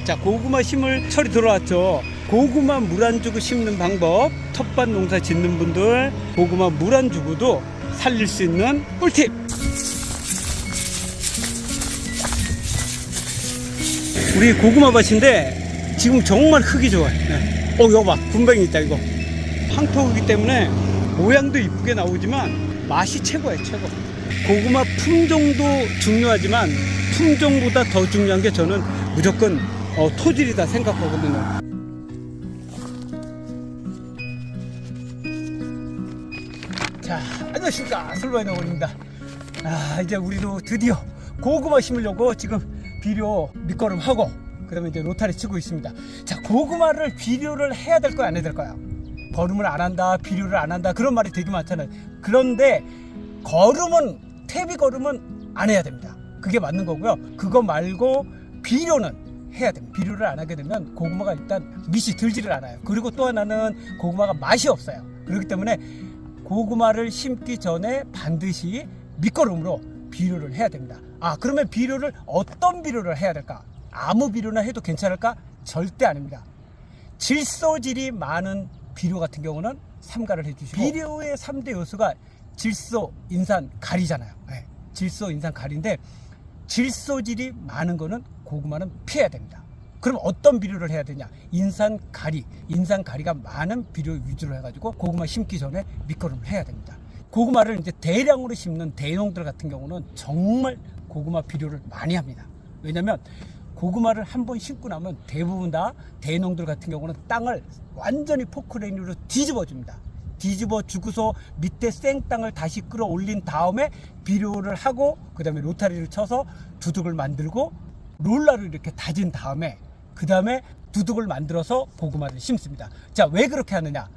자, 고구마 심을 철이 들어왔죠. 고구마 물 안 주고 심는 방법, 텃밭 농사 짓는 분들 고구마 물 안 주고도 살릴 수 있는 꿀팁. 우리 고구마 밭인데 지금 정말 흙이 좋아요. 이거 봐, 군뱅이 있다. 이거 황토이기 때문에 모양도 이쁘게 나오지만 맛이 최고예요, 최고. 고구마 품종도 중요하지만 품종보다 더 중요한 게 저는 무조건 토질이다 생각하거든요. 자, 안녕하십니까, 솔바이너 원입니다. 이제 우리도 드디어 고구마 심으려고 지금 비료 밑거름하고 그다음에 이제 로타리 치고 있습니다. 자, 고구마를 비료를 해야 될 거야, 안 해야 될 거야? 거름을 안 한다, 비료를 안 한다, 그런 말이 되게 많잖아요. 그런데 거름은, 퇴비 거름은 안 해야 됩니다. 그게 맞는 거고요. 그거 말고 비료는 해야 됩니다. 비료를 안 하게 되면 고구마가 일단 밑이 들지를 않아요. 그리고 또 하나는 고구마가 맛이 없어요. 그렇기 때문에 고구마를 심기 전에 반드시 밑거름으로 비료를 해야 됩니다. 그러면 비료를 어떤 비료를 해야 될까? 아무 비료나 해도 괜찮을까? 절대 아닙니다. 질소질이 많은 비료 같은 경우는 삼가를 해주시고, 비료의 3대 요소가 질소, 인산, 가리잖아요. 질소, 인산, 가리인데 질소질이 많은 거는 고구마는 피해야 됩니다. 그럼 어떤 비료를 해야 되냐? 인산, 가리가 많은 비료 위주로 해가지고 고구마 심기 전에 밑거름을 해야 됩니다. 고구마를 이제 대량으로 심는 대농들 같은 경우는 정말 고구마 비료를 많이 합니다. 왜냐면 고구마를 한번 심고 나면 대부분 다 대농들 같은 경우는 땅을 완전히 포크레인으로 뒤집어 줍니다. 뒤집어 주고서 밑에 생땅을 다시 끌어올린 다음에 비료를 하고 그 다음에 로타리를 쳐서 두둑을 만들고 롤러를 이렇게 다진 다음에 그 다음에 두둑을 만들어서 고구마를 심습니다. 자, 왜 그렇게 하느냐?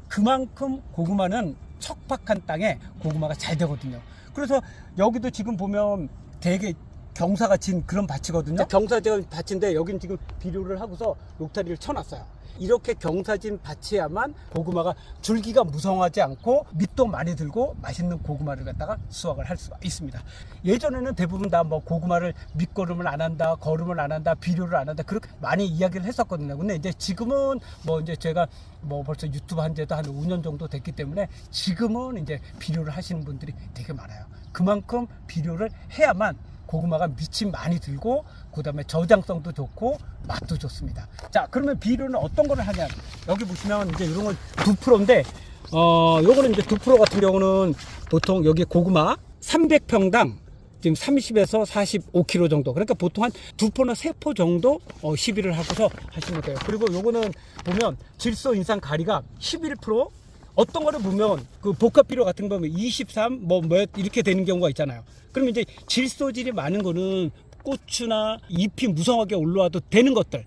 그만큼 고구마는 척박한 땅에 고구마가 잘 되거든요. 그래서 여기도 지금 보면 되게 경사가 진 그런 밭이거든요. 경사진 밭인데 여기는 지금 비료를 하고서 로타리를 쳐놨어요. 이렇게 경사진 밭이야만 고구마가 줄기가 무성하지 않고 밑도 많이 들고 맛있는 고구마를 갖다가 수확을 할 수가 있습니다. 예전에는 대부분 다 뭐 고구마를 밑거름을 안 한다, 거름을 안 한다, 비료를 안 한다, 그렇게 많이 이야기를 했었거든요. 근데 이제 지금은 뭐 이제 제가 뭐 벌써 유튜브 한 지도 한 5년 정도 됐기 때문에 지금은 이제 비료를 하시는 분들이 되게 많아요. 그만큼 비료를 해야만 고구마가 밑이 많이 들고 그 다음에 저장성도 좋고 맛도 좋습니다. 자, 그러면 비료는 어떤 거를 하냐? 여기 보시면 이제 이런 건 2%인데 요거는 이제 2% 같은 경우는 보통 여기 고구마 300평당 지금 30에서 45kg 정도, 그러니까 보통 한 2포나 3포 정도 시비를 하고서 하시면 돼요. 그리고 요거는 보면 질소, 인산, 가리가 11%, 어떤 거를 보면 그 복합 비료 같은 거 보면 23, 뭐 이렇게 되는 경우가 있잖아요. 그러면 이제 질소질이 많은 거는 고추나 잎이 무성하게 올라와도 되는 것들,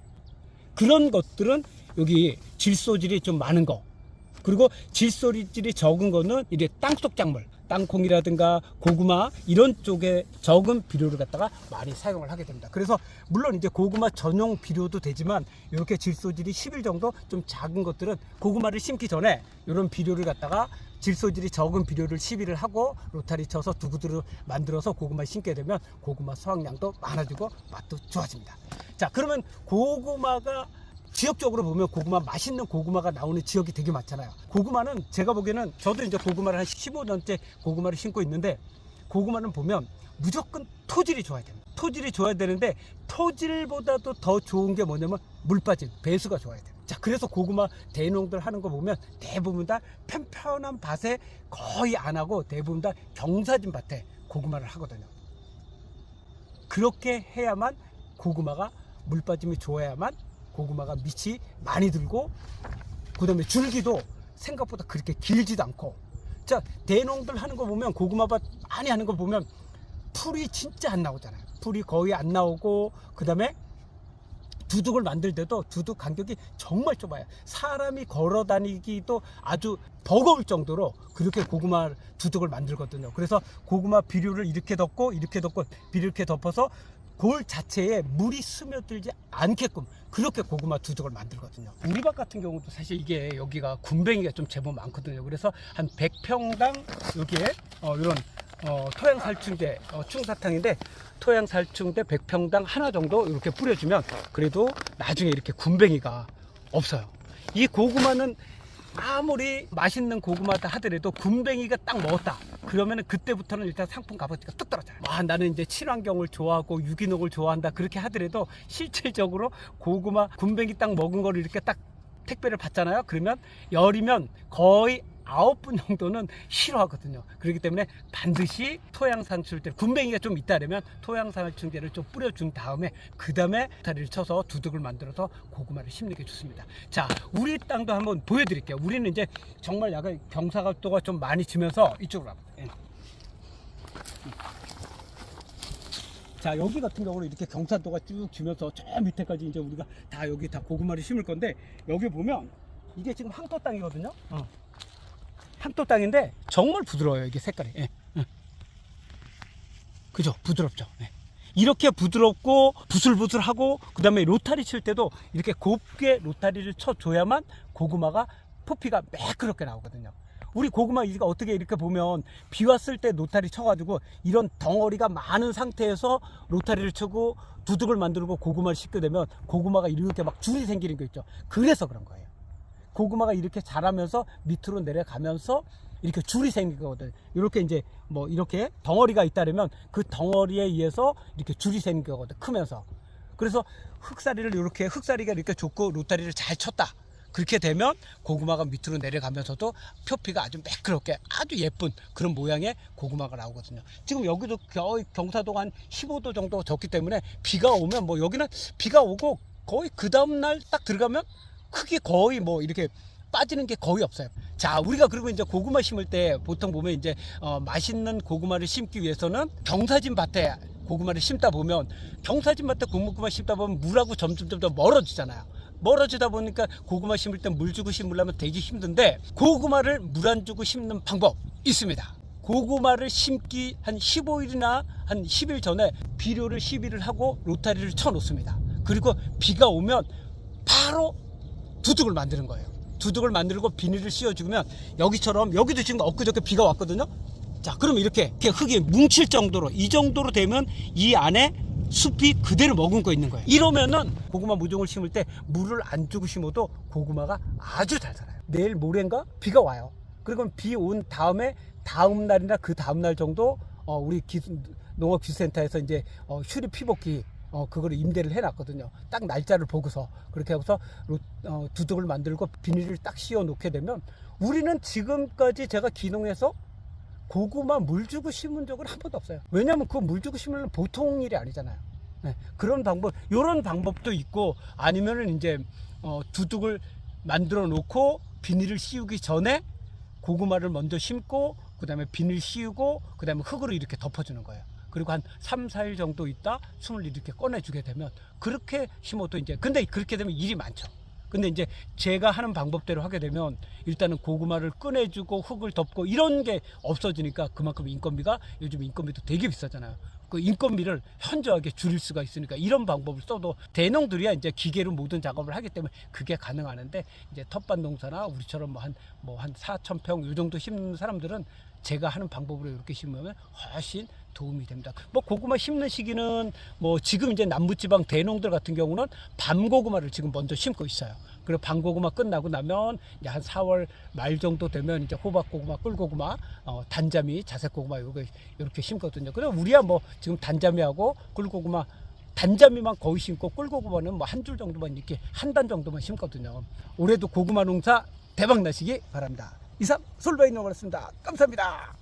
그런 것들은 여기 질소질이 좀 많은 거, 그리고 질소질이 적은 거는 이제 땅속 작물, 땅콩이라든가 고구마 이런 쪽에 적은 비료를 갖다가 많이 사용을 하게 됩니다. 그래서 물론 이제 고구마 전용 비료도 되지만 이렇게 질소질이 10일 정도 좀 작은 것들은 고구마를 심기 전에 이런 비료를 갖다가 질소질이 적은 비료를 시비를 하고 로타리 쳐서 두구두루 만들어서 고구마 심게 되면 고구마 수확량도 많아지고 맛도 좋아집니다. 자, 그러면 고구마가 지역적으로 보면 고구마, 맛있는 고구마가 나오는 지역이 되게 많잖아요. 고구마는 제가 보기에는, 저도 이제 고구마를 한 15년째 고구마를 심고 있는데, 고구마는 보면 무조건 토질이 좋아야 됩니다. 토질이 좋아야 되는데 토질보다도 더 좋은 게 뭐냐면 물 빠짐, 배수가 좋아야 돼요. 자, 그래서 고구마 대농들 하는 거 보면 대부분 다 편편한 밭에 거의 안 하고 대부분 다 경사진 밭에 고구마를 하거든요. 그렇게 해야만 고구마가 물 빠짐이 좋아야만 고구마가 밑이 많이 들고 그 다음에 줄기도 생각보다 그렇게 길지도 않고. 자, 대농들 하는 거 보면 고구마밭 많이 하는 거 보면 풀이 진짜 안 나오잖아요. 풀이 거의 안 나오고 그 다음에 두둑을 만들 때도 두둑 간격이 정말 좁아요. 사람이 걸어 다니기도 아주 버거울 정도로 그렇게 고구마 두둑을 만들거든요. 그래서 고구마 비료를 이렇게 덮고 이렇게 덮고 비료 이렇게 덮어서 골 자체에 물이 스며들지 않게끔 그렇게 고구마 두둑을 만들거든요. 우리 밭 같은 경우도 사실 이게 여기가 군뱅이가 좀 제법 많거든요. 그래서 한 100평당 여기에 이런 토양살충제 충사탕인데 토양살충제 100평당 하나 정도 이렇게 뿌려주면 그래도 나중에 이렇게 군뱅이가 없어요. 이 고구마는 아무리 맛있는 고구마다 하더라도 군뱅이가 딱 먹었다 그러면은 그때부터는 일단 상품 값어치가 뚝 떨어져요. 나는 이제 친환경을 좋아하고 유기농을 좋아한다 그렇게 하더라도 실질적으로 고구마 군뱅이 딱 먹은 거를 이렇게 딱 택배를 받잖아요. 그러면 열이면 거의 9분 정도는 싫어하거든요. 그렇기 때문에 반드시 토양살충제, 군뱅이가 좀 있다 그러면 토양살충제를 좀 뿌려준 다음에 그 다음에 다리를 쳐서 두둑을 만들어서 고구마를 심는 게 좋습니다. 자, 우리 땅도 한번 보여드릴게요. 우리는 이제 정말 약간 경사각도가 좀 많이 지면서 이쪽으로 와봐요. 자, 여기 같은 경우는 이렇게 경사도가 쭉 지면서 저 밑에까지 이제 우리가 다 여기 다 고구마를 심을 건데 여기 보면 이게 지금 황토 땅이거든요. 황토 땅인데 정말 부드러워요. 이게 색깔이. 그죠? 부드럽죠. 이렇게 부드럽고 부슬부슬하고 그 다음에 로타리 칠 때도 이렇게 곱게 로타리를 쳐줘야만 고구마가 포피가 매끄럽게 나오거든요. 우리 고구마 이가 어떻게 이렇게 보면 비 왔을 때 로타리 쳐가지고 이런 덩어리가 많은 상태에서 로타리를 치고 두둑을 만들고 고구마를 심게 되면 고구마가 이렇게 막 줄이 생기는 거 있죠. 그래서 그런 거예요. 고구마가 이렇게 자라면서 밑으로 내려가면서 이렇게 줄이 생기거든. 이렇게 이제 뭐 이렇게 덩어리가 있다면 그 덩어리에 의해서 이렇게 줄이 생기거든. 크면서. 그래서 흑사리가 이렇게 좋고 로타리를 잘 쳤다. 그렇게 되면 고구마가 밑으로 내려가면서도 표피가 아주 매끄럽게 아주 예쁜 그런 모양의 고구마가 나오거든요. 지금 여기도 거의 경사도가 한 15도 정도 졌기 때문에 비가 오면 뭐 여기는 비가 오고 거의 그 다음날 딱 들어가면 크게 거의 뭐 이렇게 빠지는 게 거의 없어요. 자, 우리가 그리고 이제 고구마 심을 때 보통 보면 이제 맛있는 고구마를 심기 위해서는 경사진 밭에 고구마를 심다 보면 경사진 밭에 고구마 심다 보면 물하고 점점 더 멀어지잖아요. 멀어지다 보니까 고구마 심을 때 물 주고 심으려면 되게 힘든데 고구마를 물 안 주고 심는 방법 있습니다. 고구마를 심기 한 15일이나 한 10일 전에 비료를 시비를 하고 로타리를 쳐 놓습니다. 그리고 비가 오면 바로 두둑을 만드는 거예요. 두둑을 만들고 비닐을 씌워주면 여기처럼 여기도 지금 엊그저께 비가 왔거든요. 자, 그럼 이렇게 흙이 뭉칠 정도로 이 정도로 되면 이 안에 숲이 그대로 머금고 있는 거예요. 이러면은 고구마 모종을 심을 때 물을 안 주고 심어도 고구마가 아주 잘 자라요. 내일 모레인가 비가 와요. 그리고 비 온 다음에 다음 날이나 그 다음 날 정도 우리 농업기술센터에서 이제 휴리 피복기 그거를 임대를 해놨거든요. 딱 날짜를 보고서 그렇게 해서 두둑을 만들고 비닐을 딱 씌워 놓게 되면 우리는 지금까지 제가 기농해서 고구마 물 주고 심은 적은 한 번도 없어요. 왜냐하면 그 물 주고 심으면 보통 일이 아니잖아요. 그런 방법, 이런 방법도 있고 아니면은 이제 두둑을 만들어 놓고 비닐을 씌우기 전에 고구마를 먼저 심고 그 다음에 비닐 씌우고 그 다음에 흙으로 이렇게 덮어주는 거예요. 그리고 한 3, 4일 정도 있다 숨을 이렇게 꺼내주게 되면 그렇게 심어도 이제 근데 그렇게 되면 일이 많죠. 근데 이제 제가 하는 방법대로 하게 되면 일단은 고구마를 꺼내주고 흙을 덮고 이런 게 없어지니까 그만큼 인건비가 요즘 인건비도 되게 비싸잖아요. 그 인건비를 현저하게 줄일 수가 있으니까 이런 방법을 써도 대농들이야 이제 기계로 모든 작업을 하기 때문에 그게 가능하는데 이제 텃밭 농사나 우리처럼 한 4,000평 요 정도 심는 사람들은 제가 하는 방법으로 이렇게 심으면 훨씬 도움이 됩니다. 뭐 고구마 심는 시기는 뭐 지금 이제 남부지방 대농들 같은 경우는 밤고구마를 지금 먼저 심고 있어요. 그리고 밤고구마 끝나고 나면 이제 한 4월 말 정도 되면 이제 호박고구마, 꿀고구마, 단자미, 자색고구마 이렇게 심거든요. 그래서 우리야 뭐 지금 단자미하고 꿀고구마 단자미만 거의 심고 꿀고구마는 뭐 한 줄 정도만 이렇게 한 단 정도만 심거든요. 올해도 고구마 농사 대박 나시기 바랍니다. 이상 솔바이 농가였습니다. 감사합니다.